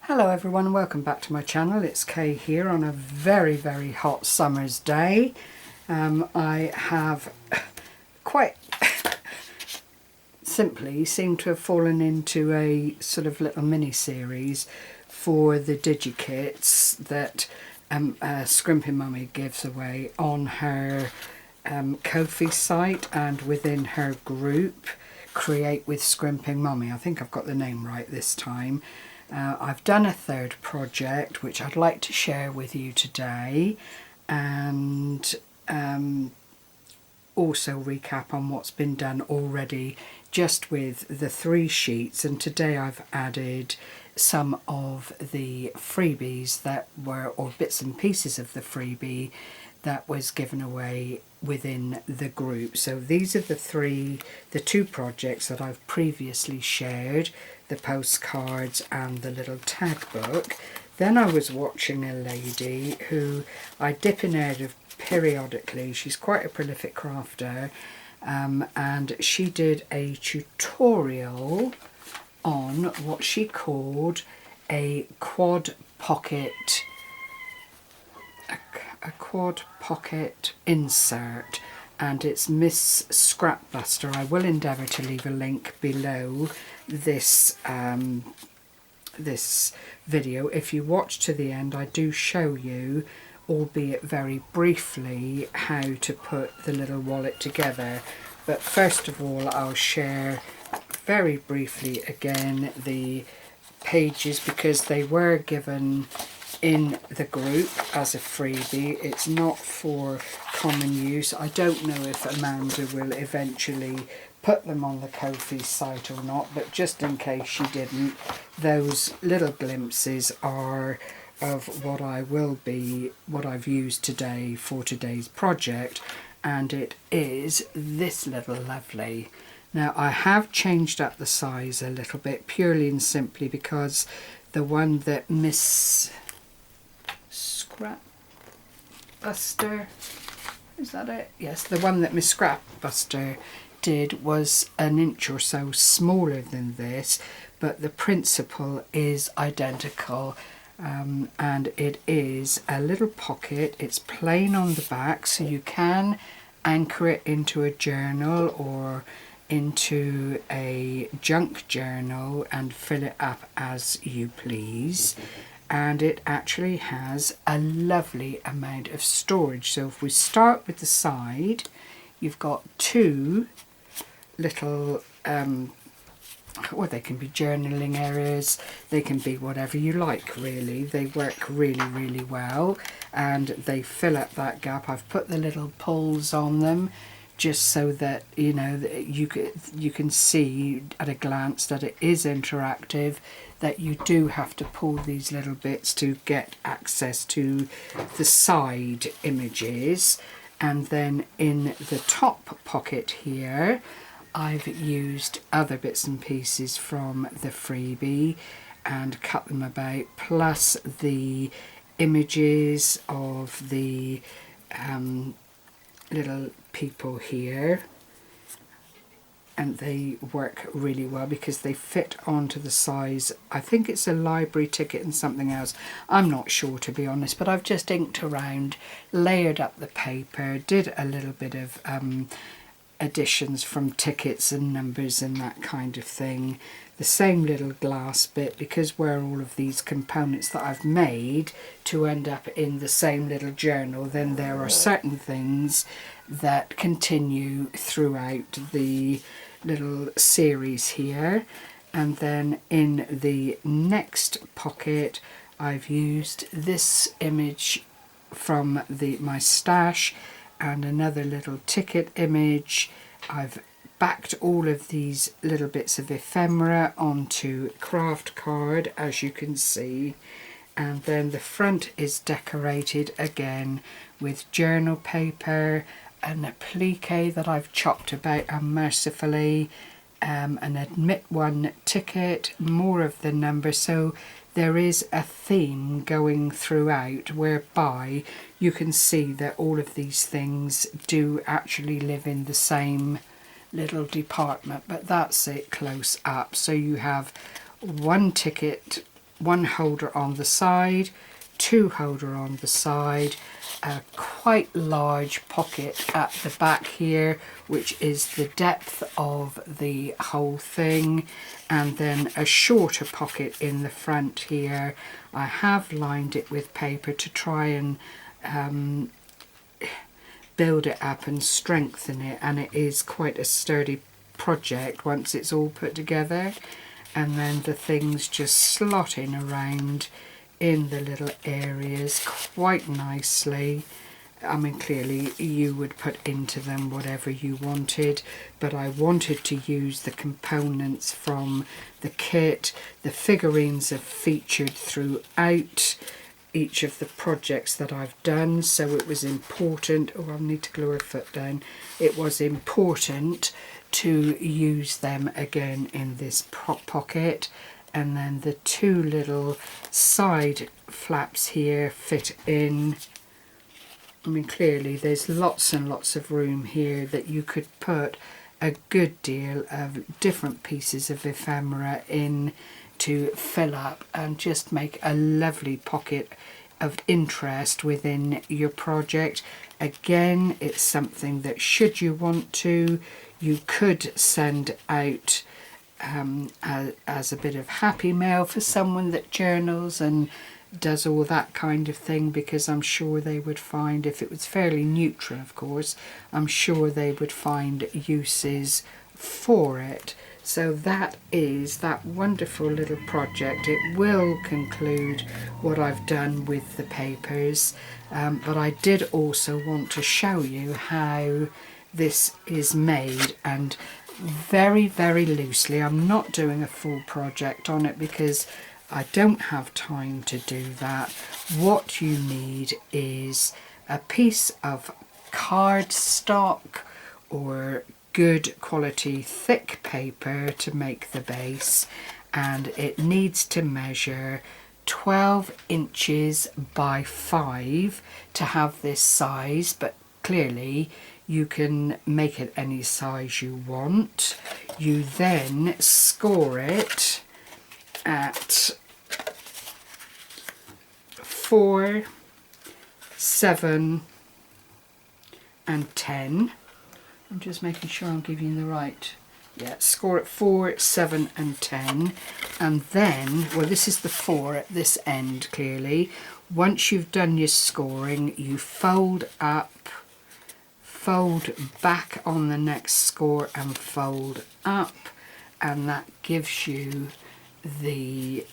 Hello everyone, welcome back to my channel. It's Kay here on a very hot summer's day. I have quite simply seemed to have fallen into a sort of little mini series for the Digi kits that Scrimpingmommy gives away on her Ko-fi site and within her group Create with Scrimpingmommy. I think I've got the name right this time. I've done a third project which I'd like to share with you today, and also recap on what's been done already just with the 3 sheets. And today I've added some of the freebies that were, or bits and pieces of the freebie that was given away within the group. So these are the 2 projects that I've previously shared, the postcards and the little tag book. Then I was watching a lady who I dip in and out of periodically. She's quite a prolific crafter, and she did a tutorial on what she called a quad pocket insert, and it's mssscraftbuster. I will endeavour to leave a link below this this video. If you watch to the end, I do show you, albeit very briefly, how to put the little wallet together. But first of all, I'll share very briefly again the pages, because they were given in the group as a freebie. It's not for common use. I don't know if Amanda will eventually put them on the Ko-fi site or not, but just in case she didn't, those little glimpses are of what I've used today for today's project, and it is this little lovely. Now I have changed up the size a little bit, purely and simply because the one that mssscraftbuster, is that it? Yes, the one that mssscraftbuster did was an inch or so smaller than this, but the principle is identical. And it is a little pocket. It's plain on the back, so you can anchor it into a journal or into a junk journal and fill it up as you please. And it actually has a lovely amount of storage. So if we start with the side, you've got 2 little well, they can be journaling areas, they can be whatever you like really. They work really well, and they fill up that gap. I've put the little pulls on them just so that you know that you can see at a glance that it is interactive, that you do have to pull these little bits to get access to the side images. And then in the top pocket here, I've used other bits and pieces from the freebie and cut them about, plus the images of the little people here, and they work really well because they fit onto the size. I think it's a library ticket and something else, I'm not sure to be honest, but I've just inked around, layered up the paper, did a little bit of additions from tickets and numbers and that kind of thing. The same little glass bit, because where all of these components that I've made to end up in the same little journal, then there are certain things that continue throughout the little series here. And then in the next pocket, I've used this image from my stash and another little ticket image. I've backed all of these little bits of ephemera onto craft card, as you can see, and then the front is decorated again with journal paper, an applique that I've chopped about unmercifully, an admit one ticket, more of the number. So there is a theme going throughout whereby you can see that all of these things do actually live in the same little department, but that's it close up. So you have one ticket one holder on the side, two holder on the side, a quite large pocket at the back here, which is the depth of the whole thing, and then a shorter pocket in the front here. I have lined it with paper to try and build it up and strengthen it, and it is quite a sturdy project once it's all put together. And then the things just slot in around in the little areas quite nicely. I mean, clearly you would put into them whatever you wanted, but I wanted to use the components from the kit. The figurines are featured throughout each of the projects that I've done, so it was important. Oh, I'll need to glue her foot down. It was important to use them again in this pocket. And then the two little side flaps here fit in. I mean, clearly there's lots and lots of room here that you could put a good deal of different pieces of ephemera in to fill up and just make a lovely pocket of interest within your project. Again, it's something that, should you want to, you could send out as a bit of happy mail for someone that journals and does all that kind of thing, because I'm sure they would find, if it was fairly neutral of course, I'm sure they would find uses for it. So that is that wonderful little project. It will conclude what I've done with the papers, but I did also want to show you how this is made, and very, very loosely. I'm not doing a full project on it because I don't have time to do that. What you need is a piece of cardstock or good quality thick paper to make the base, and it needs to measure 12 inches by 5 to have this size, but clearly you can make it any size you want. You then score it at 4, 7 and 10. I'm just making sure I'm giving you the right. Yeah, score at 4, 7 and 10. And then, well, this is the 4 at this end clearly. Once you've done your scoring, you fold up, fold back on the next score and fold up, and that gives you the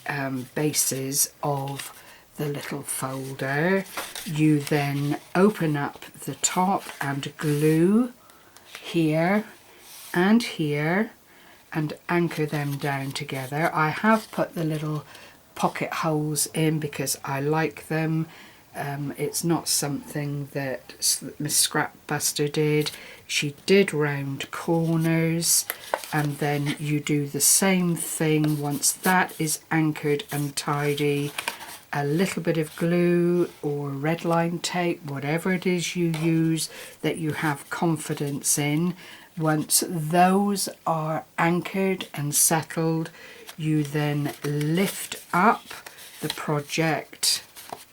bases of the little folder. You then open up the top and glue here and here and anchor them down together. I have put the little pocket holes in because I like them. It's not something that mssscraftbuster did. She did round corners, and then you do the same thing once that is anchored and tidy. A little bit of glue or red line tape, whatever it is you use that you have confidence in. Once those are anchored and settled, you then lift up the project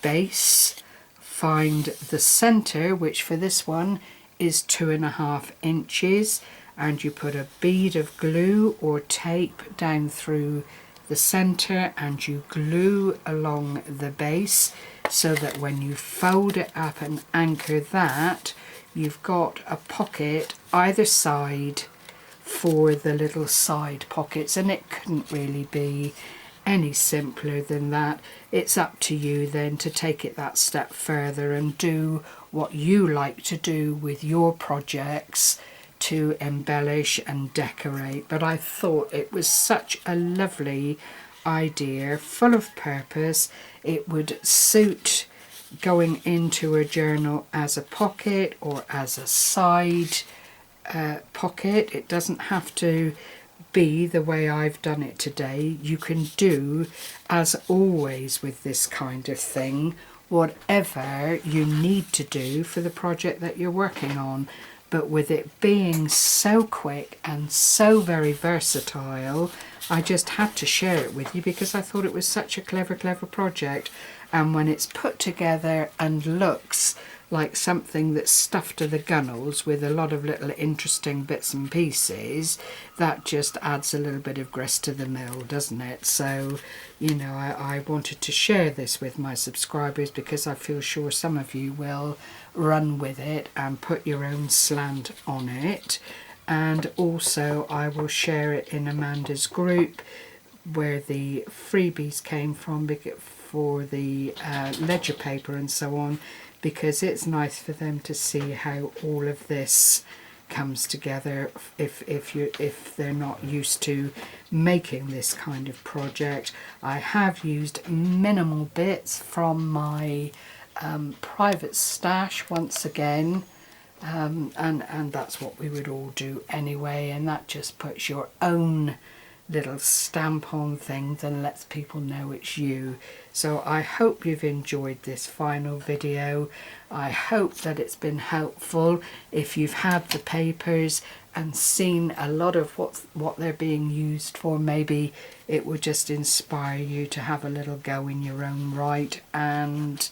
base, find the center, which for this one is 2.5 inches, and you put a bead of glue or tape down through the center and you glue along the base, so that when you fold it up and anchor that, you've got a pocket either side for the little side pockets, and it couldn't really be any simpler than that. It's up to you then to take it that step further and do what you like to do with your projects to embellish and decorate. But I thought it was such a lovely idea, full of purpose. It would suit going into a journal as a pocket or as a side pocket. It doesn't have to be the way I've done it today. You can do, as always with this kind of thing, whatever you need to do for the project that you're working on. but with it being so quick and so very versatile, I just had to share it with you because I thought it was such a clever project. And when it's put together and looks like something that's stuffed to the gunnels with a lot of little interesting bits and pieces, that just adds a little bit of grist to the mill, doesn't it? So, you know, I wanted to share this with my subscribers because I feel sure some of you will run with it and put your own slant on it. And also I will share it in Amanda's group where the freebies came from for the ledger paper and so on, because it's nice for them to see how all of this comes together if they're not used to making this kind of project. I have used minimal bits from my private stash once again, and that's what we would all do anyway, and that just puts your own little stamp on things and lets people know it's you. So I hope you've enjoyed this final video. I hope that it's been helpful. If you've had the papers and seen a lot of what they're being used for, maybe it would just inspire you to have a little go in your own right and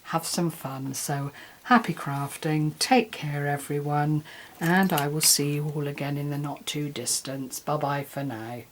have some fun. So happy crafting, take care everyone, and I will see you all again in the not too distance. Bye bye for now.